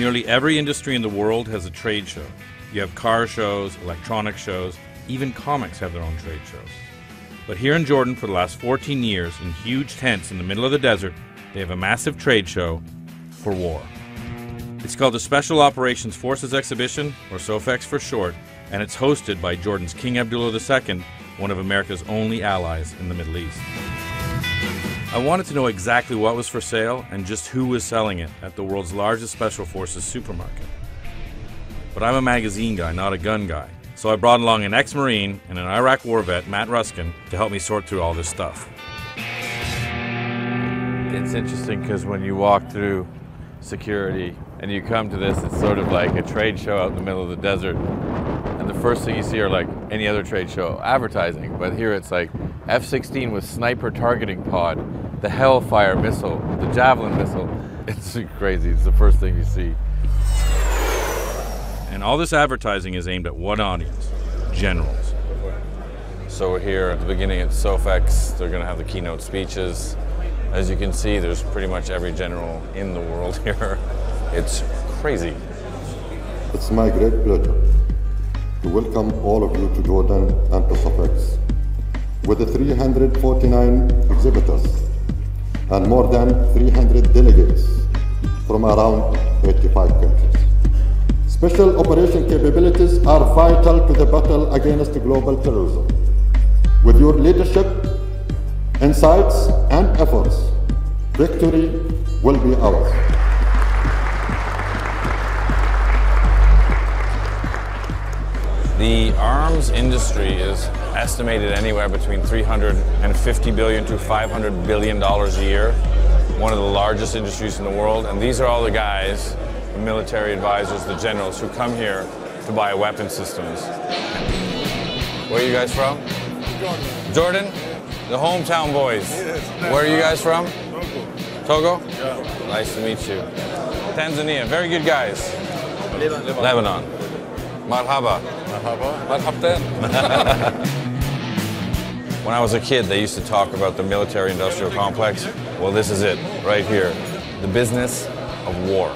Nearly every industry in the world has a trade show. You have car shows, electronic shows, even comics have their own trade shows. But here in Jordan for the last 14 years, in huge tents in the middle of the desert, they have a massive trade show for war. It's called the Special Operations Forces Exhibition, or SOFЭKS for short, and it's hosted by Jordan's King Abdullah II, one of America's only allies in the Middle East. I wanted to know exactly what was for sale and just who was selling it at the world's largest Special Forces supermarket. But I'm a magazine guy, not a gun guy, so I brought along an ex-Marine and an Iraq war vet, Matt Ruskin, to help me sort through all this stuff. It's interesting because when you walk through security and you come to this, it's sort of like a trade show out in the middle of the desert. And the first thing you see are like any other trade show, advertising. But here it's like F-16 with sniper targeting pod, the Hellfire missile, the Javelin missile. It's crazy, it's the first thing you see. And all this advertising is aimed at what audience? Generals. So we're here at the beginning at SOFЭKS. They're gonna have the keynote speeches. As you can see, there's pretty much every general in the world here. It's crazy. It's my great pleasure to welcome all of you to Jordan and to SOFЭKS. With the 349 exhibitors and more than 300 delegates from around 85 countries. Special operation capabilities are vital to the battle against global terrorism. With your leadership, insights and efforts, victory will be ours. The arms industry is estimated anywhere between $350 billion to $500 billion a year. One of the largest industries in the world, and these are all the guys, the military advisors, the generals who come here to buy weapon systems. Where are you guys from? Jordan. Jordan? The hometown boys. Yes. Where are you guys from? Togo. Togo? Yeah. Nice to meet you. Tanzania, very good guys. Lebanon. Marhaba. Marhabten. When I was a kid, they used to talk about the military-industrial complex. Well, this is it, right here. The business of war.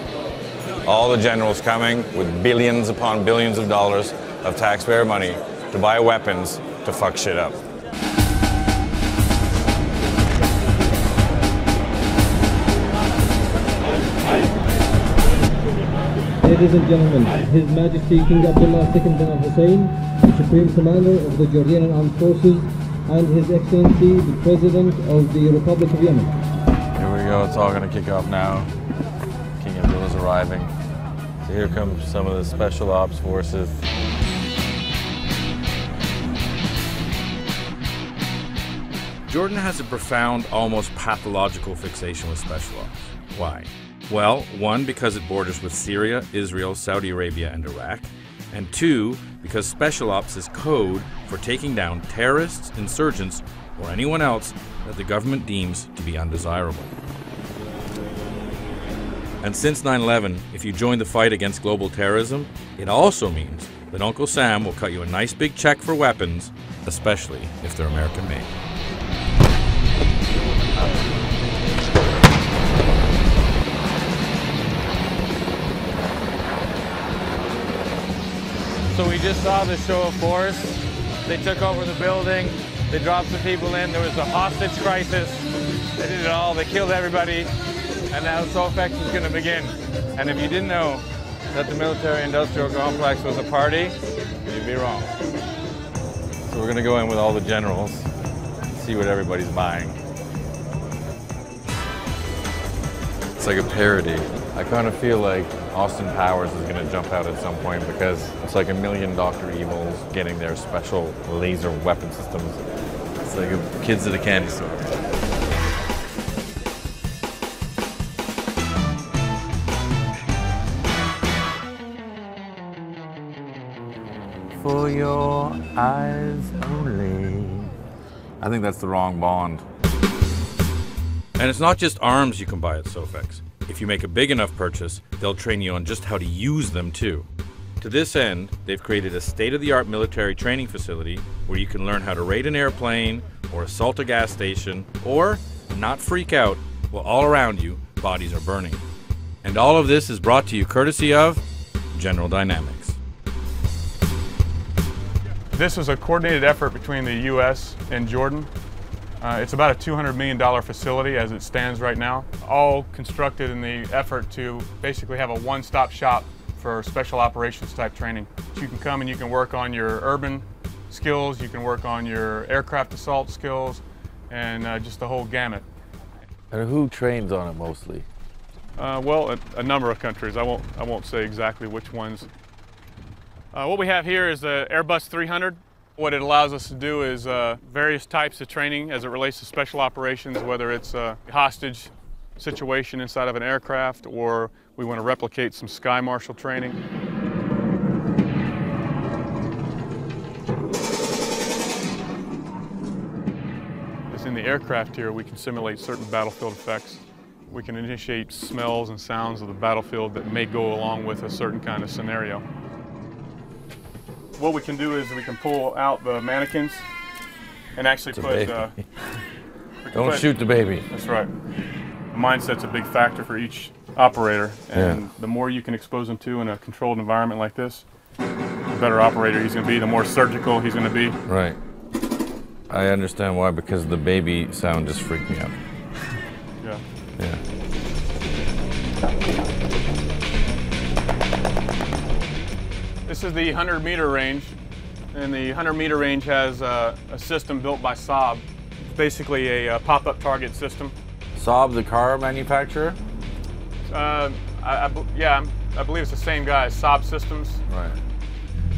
All the generals coming with billions upon billions of dollars of taxpayer money to buy weapons to fuck shit up. Ladies and gentlemen, His Majesty King Abdullah II bin Hussein, the Supreme Commander of the Jordanian Armed Forces, and His Excellency, the President of the Republic of Yemen. Here we go, it's all going to kick off now. King Abdullah's arriving. So here comes some of the Special Ops Forces. Jordan has a profound, almost pathological fixation with Special Ops. Why? Well, one, because it borders with Syria, Israel, Saudi Arabia, and Iraq. And two, because Special Ops is code for taking down terrorists, insurgents, or anyone else that the government deems to be undesirable. And since 9/11, if you join the fight against global terrorism, it also means that Uncle Sam will cut you a nice big check for weapons, especially if they're American made. So we just saw the show of force. They took over the building. They dropped some people in. There was a hostage crisis. They did it all. They killed everybody. And now SOFЭKS is going to begin. And if you didn't know that the military-industrial complex was a party, you'd be wrong. So we're going to go in with all the generals, see what everybody's buying. It's like a parody. I kind of feel like Austin Powers is going to jump out at some point because it's like a million Dr. Evils getting their special laser weapon systems. It's like kids at a candy store. For your eyes only. I think that's the wrong Bond. And it's not just arms you can buy at SOFЭKS. If you make a big enough purchase, they'll train you on just how to use them too. To this end, they've created a state-of-the-art military training facility where you can learn how to raid an airplane or assault a gas station or not freak out while all around you bodies are burning. And all of this is brought to you courtesy of General Dynamics. This was a coordinated effort between the U.S. and Jordan. It's about a $200 million facility as it stands right now, all constructed in the effort to basically have a one-stop shop for special operations type training. You can come and you can work on your urban skills, you can work on your aircraft assault skills, and just the whole gamut. And who trains on it mostly? Well, a number of countries. I won't say exactly which ones. What we have here is the Airbus 300. What it allows us to do is various types of training as it relates to special operations, whether it's a hostage situation inside of an aircraft or we want to replicate some sky marshal training. As in the aircraft here, we can simulate certain battlefield effects. We can initiate smells and sounds of the battlefield that may go along with a certain kind of scenario. What we can do is we can pull out the mannequins and actually put... Don't shoot the baby. That's right. Mindset's a big factor for each operator, and the more you can expose them to in a controlled environment like this, the better operator he's going to be, the more surgical he's going to be. Right. I understand why, because the baby sound just freaked me out. Yeah. Yeah. This is the 100-meter range, and the 100-meter range has a system built by Saab. It's basically a pop-up target system. Saab, the car manufacturer? I believe it's the same guy, Saab Systems. Right.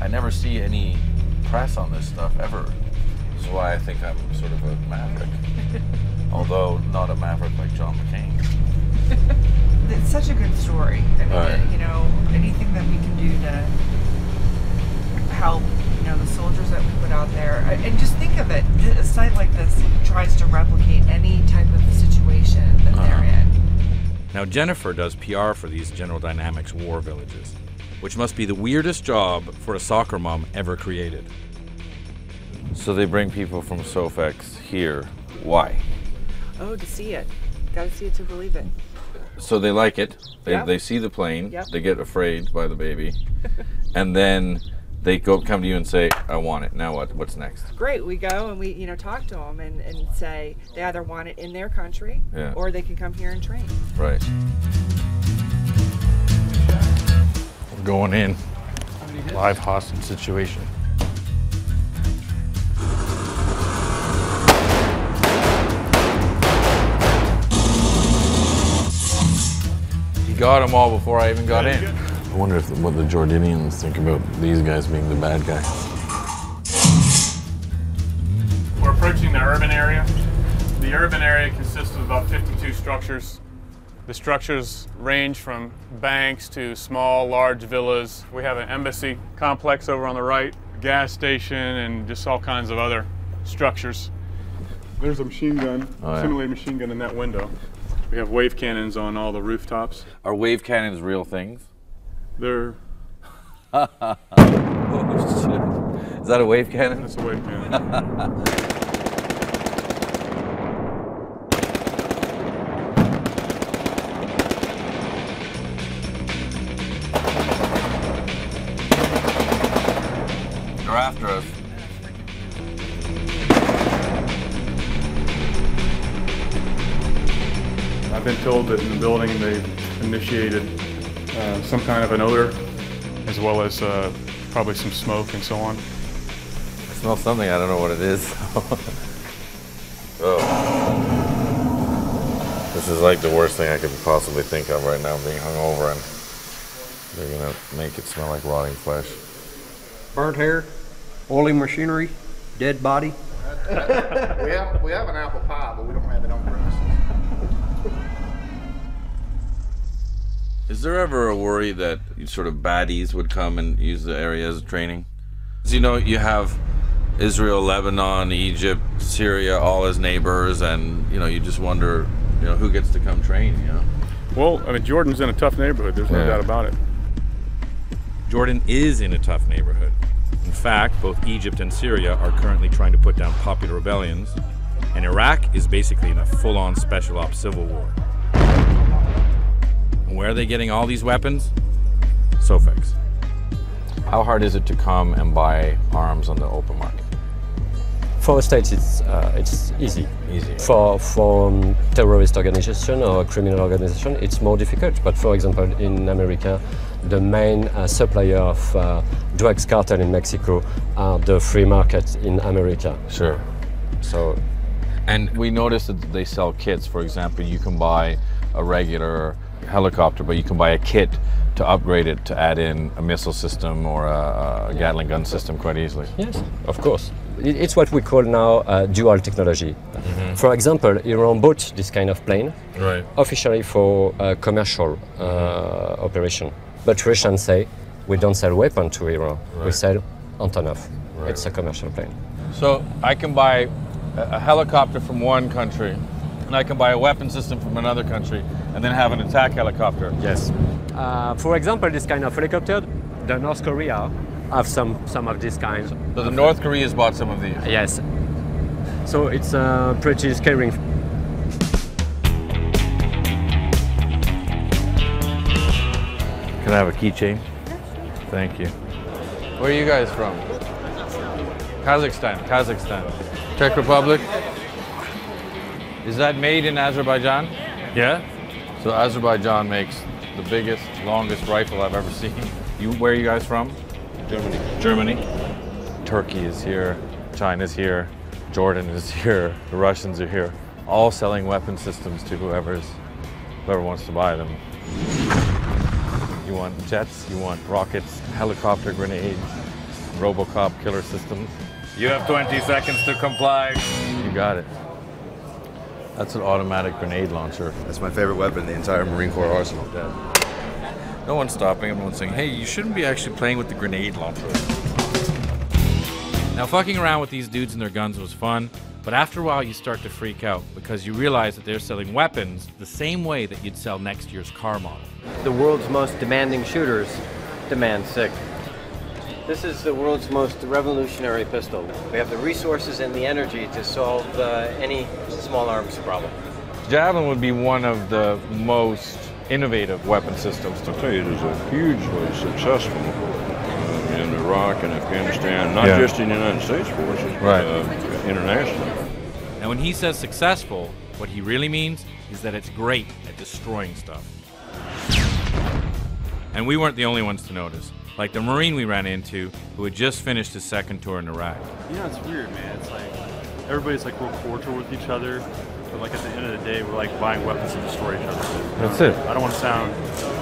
I never see any press on this stuff ever. This is why I think I'm sort of a maverick. Although not a maverick like John McCain. It's such a good story. I mean, Right. you know, anything that we can do to help, you know, the soldiers that we put out there. And just think of it, a site like this tries to replicate any type of situation that they're in. Now Jennifer does PR for these General Dynamics war villages, which must be the weirdest job for a soccer mom ever created. So they bring people from SOFЭKS here. Why? Oh, to see it. Gotta see it to believe it. So they like it. Yep. They see the plane. Yep. They get afraid by the baby. And then they come to you and say, I want it. Now what? What's next? Great, we go and we, you know, talk to them and say they either want it in their country or they can come here and train. Right. We're going in. Live hostage situation. You got them all before I even got in. I wonder what the Jordanians think about these guys being the bad guys. We're approaching the urban area. The urban area consists of about 52 structures. The structures range from banks to small, large villas. We have an embassy complex over on the right, a gas station, and just all kinds of other structures. There's a machine gun, simulated machine gun in that window. We have wave cannons on all the rooftops. Are wave cannons real things? They're... Oh, shit. Is that a wave cannon? That's a wave cannon. They're after us. I've been told that in the building they've initiated some kind of an odor, as well as probably some smoke and so on. I smell something, I don't know what it is. Oh. This is like the worst thing I could possibly think of right now, being hungover, and they're gonna make it smell like rotting flesh. Burnt hair, oily machinery, dead body. we have an apple pie, but we don't have it on premises. Is there ever a worry that sort of baddies would come and use the area as training? You know, you have Israel, Lebanon, Egypt, Syria, all as neighbors, and you know, you just wonder, you know, who gets to come train, you know? Well, I mean, Jordan's in a tough neighborhood, there's no doubt about it. Jordan is in a tough neighborhood. In fact, both Egypt and Syria are currently trying to put down popular rebellions, and Iraq is basically in a full-on special ops civil war. And where are they getting all these weapons? SOFЭKS. How hard is it to come and buy arms on the open market? For states, it's easy. Easy. For terrorist organization or criminal organization, it's more difficult. But for example, in America, the main supplier of drugs cartel in Mexico are the free market in America. Sure. So, and we noticed that they sell kits. For example, you can buy a regular helicopter, but you can buy a kit to upgrade it to add in a missile system or a Gatling gun system quite easily. Yes, of course. It's what we call now dual technology. Mm-hmm. For example, Iran bought this kind of plane Right. officially for commercial operation. But Russians say, we don't sell weapons to Iran, we Right. sell Antonov. Right. It's a commercial plane. So I can buy a helicopter from one country, and I can buy a weapon system from another country, and then have an attack helicopter. Yes. For example, this kind of helicopter, the North Korea have some of this kind. So the North Korea's bought some of these. Yes. So it's pretty scary. Can I have a keychain? Thank you. Where are you guys from? Kazakhstan. Czech Republic? Is that made in Azerbaijan? Yeah? So Azerbaijan makes the biggest, longest rifle I've ever seen. Where are you guys from? Germany. Turkey is here, China's here, Jordan is here, the Russians are here, all selling weapon systems to whoever wants to buy them. You want jets, you want rockets, helicopter grenades, Robocop killer systems. You have 20 seconds to comply. You got it. That's an automatic grenade launcher. That's my favorite weapon in the entire Marine Corps arsenal. No one's stopping. Everyone's saying, hey, you shouldn't be actually playing with the grenade launcher. Now, fucking around with these dudes and their guns was fun, but after a while you start to freak out because you realize that they're selling weapons the same way that you'd sell next year's car model. The world's most demanding shooters demand SIG. This is the world's most revolutionary pistol. We have the resources and the energy to solve any small arms problem. Javelin would be one of the most innovative weapon systems. I'll tell you, it is a hugely successful in Iraq and Afghanistan, not just in the United States forces, but internationally. And when he says successful, what he really means is that it's great at destroying stuff. And we weren't the only ones to notice. Like the Marine we ran into, who had just finished his second tour in Iraq. You know, it's weird, man. It's like everybody's like real cordial with each other, but like at the end of the day, we're like buying weapons to destroy each other. That's it. I don't want to sound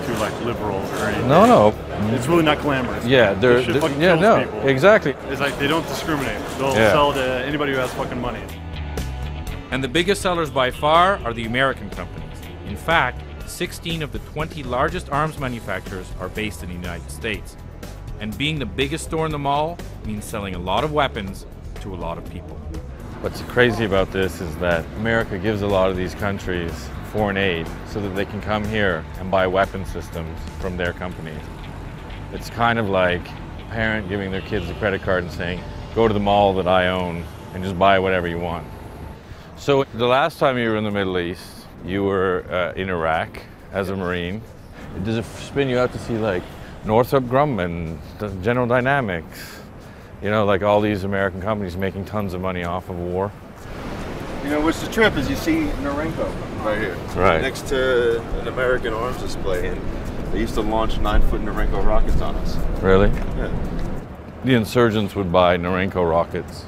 too like liberal or anything. No. It's really not glamorous. Yeah, This shit fucking kills people. Exactly. It's like they don't discriminate. They'll sell to anybody who has fucking money. And the biggest sellers by far are the American companies. In fact, 16 of the 20 largest arms manufacturers are based in the United States. And being the biggest store in the mall means selling a lot of weapons to a lot of people. What's crazy about this is that America gives a lot of these countries foreign aid so that they can come here and buy weapon systems from their companies. It's kind of like a parent giving their kids a credit card and saying, go to the mall that I own and just buy whatever you want. So the last time you were in the Middle East, you were in Iraq as a Marine. Does it spin you out to see like Northrop Grumman, General Dynamics, you know, like all these American companies making tons of money off of war? You know, what's the trip is you see Norenko right here, next to an American arms display, and they used to launch 9-foot Norenko rockets on us. Really? Yeah. The insurgents would buy Norenko rockets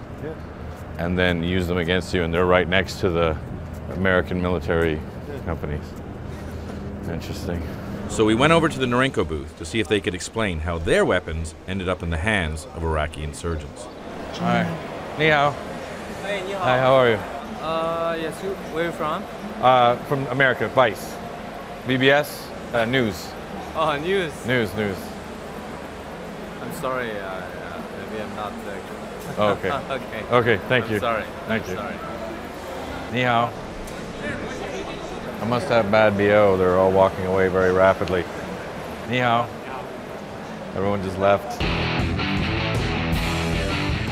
and then use them against you, and they're right next to the American military companies. Interesting. So we went over to the Norenko booth to see if they could explain how their weapons ended up in the hands of Iraqi insurgents. Hi. Ni hao. Hey, ni hao. Hi, how are you? Yes, where are you from? From America, Vice. VBS, news. Oh, news. News. I'm sorry, maybe I'm not good. Oh, okay. Okay, thank you. Sorry. Thank you. Sorry. Ni hao. I must have bad BO. They're all walking away very rapidly. Ni hao. Everyone just left.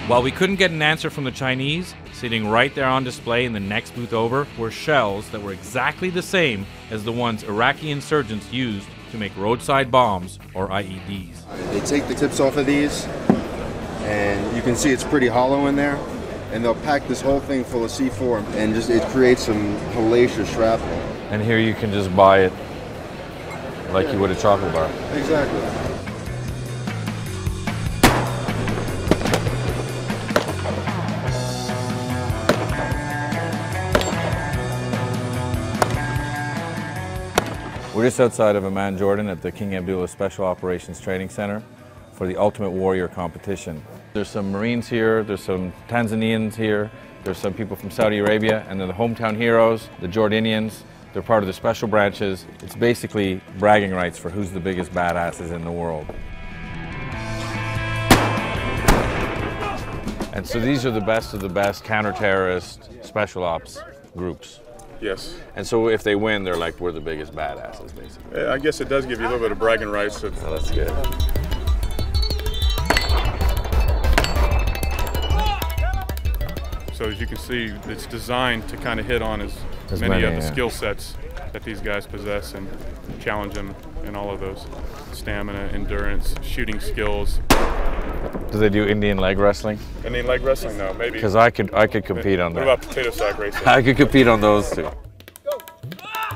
While we couldn't get an answer from the Chinese, Sitting right there on display in the next booth over were shells that were exactly the same as the ones Iraqi insurgents used to make roadside bombs, or IEDs. They take the tips off of these, and you can see it's pretty hollow in there, and they'll pack this whole thing full of C4, and just it creates some hellacious shrapnel. And here you can just buy it like you would a chocolate bar. Exactly. We're just outside of Amman, Jordan at the King Abdullah Special Operations Training Center for the Ultimate Warrior competition. There's some Marines here, there's some Tanzanians here, there's some people from Saudi Arabia, and they're the hometown heroes, the Jordanians. They're part of the special branches. It's basically bragging rights for who's the biggest badasses in the world. And so these are the best of the best counter-terrorist special ops groups. Yes. And so if they win, they're like, we're the biggest badasses, basically. I guess it does give you a little bit of bragging rights. Oh, that's good. So as you can see, it's designed to kind of hit on as many of the skill sets that these guys possess and challenge them in all of those. Stamina, endurance, shooting skills. Do they do Indian leg wrestling? Indian leg wrestling, no, maybe. Because I could compete on that. What about potato sack racing? I could compete on those too.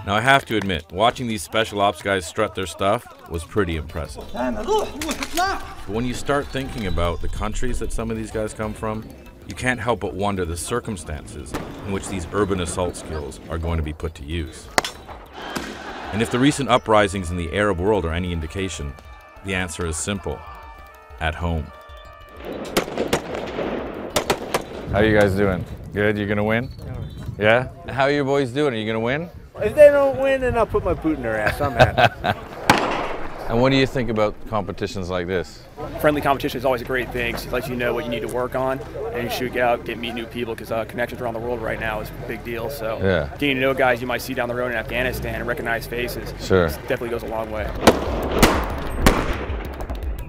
Now I have to admit, watching these special ops guys strut their stuff was pretty impressive. But when you start thinking about the countries that some of these guys come from, you can't help but wonder the circumstances in which these urban assault skills are going to be put to use. And if the recent uprisings in the Arab world are any indication, the answer is simple: at home. How are you guys doing? Good? You gonna win? Yeah? How are you boys doing? Are you gonna win? If they don't win, then I'll put my boot in their ass. I'm happy. And what do you think about competitions like this? Friendly competition is always a great thing. It lets you know what you need to work on, and you should get out, meet new people, because connections around the world right now is a big deal. So getting to know guys you might see down the road in Afghanistan and recognize faces definitely goes a long way.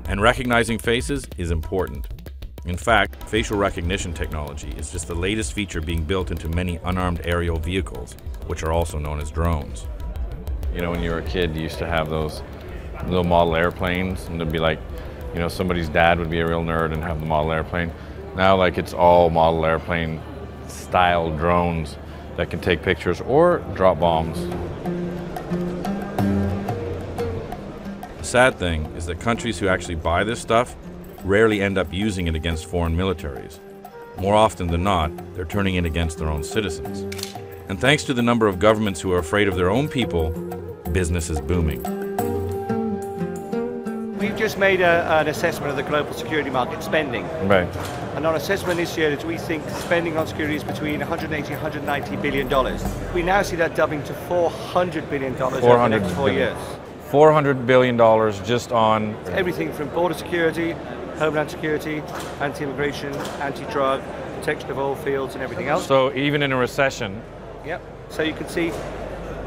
And recognizing faces is important. In fact, facial recognition technology is just the latest feature being built into many unarmed aerial vehicles, which are also known as drones. You know, when you were a kid, you used to have those little model airplanes, and there'd be like, you know, somebody's dad would be a real nerd and have the model airplane. Now, like, it's all model airplane style drones that can take pictures or drop bombs. The sad thing is that countries who actually buy this stuff rarely end up using it against foreign militaries. More often than not, they're turning it against their own citizens. And thanks to the number of governments who are afraid of their own people, business is booming. We've just made an assessment of the global security market spending. Right. And our assessment this year is we think spending on security is between $180 and $190 billion. We now see that doubling to $400 billion over the next 4 years. $400 billion just on everything from border security, homeland security, anti-immigration, anti-drug, protection of oil fields and everything else. So even in a recession. Yep. So you can see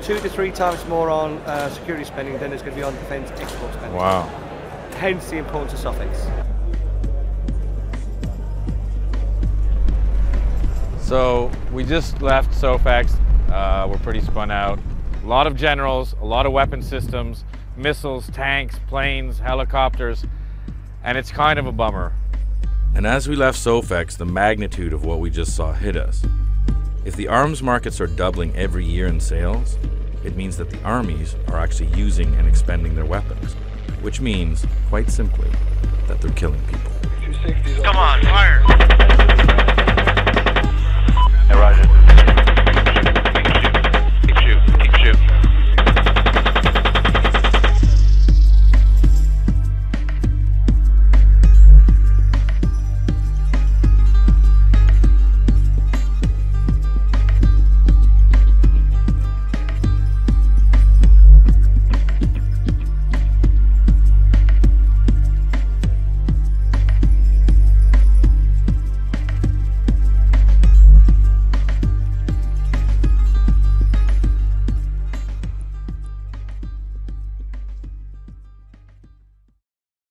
2 to 3 times more on security spending than there's going to be on defense export spending. Wow. Hence the importance of SOFEKS. So we just left SOFEKS. We're pretty spun out. A lot of generals, a lot of weapon systems, missiles, tanks, planes, helicopters, and it's kind of a bummer. And as we left SOFEKS, the magnitude of what we just saw hit us. If the arms markets are doubling every year in sales, it means that the armies are actually using and expending their weapons, which means, quite simply, that they're killing people. Come on, fire! Hey, Roger.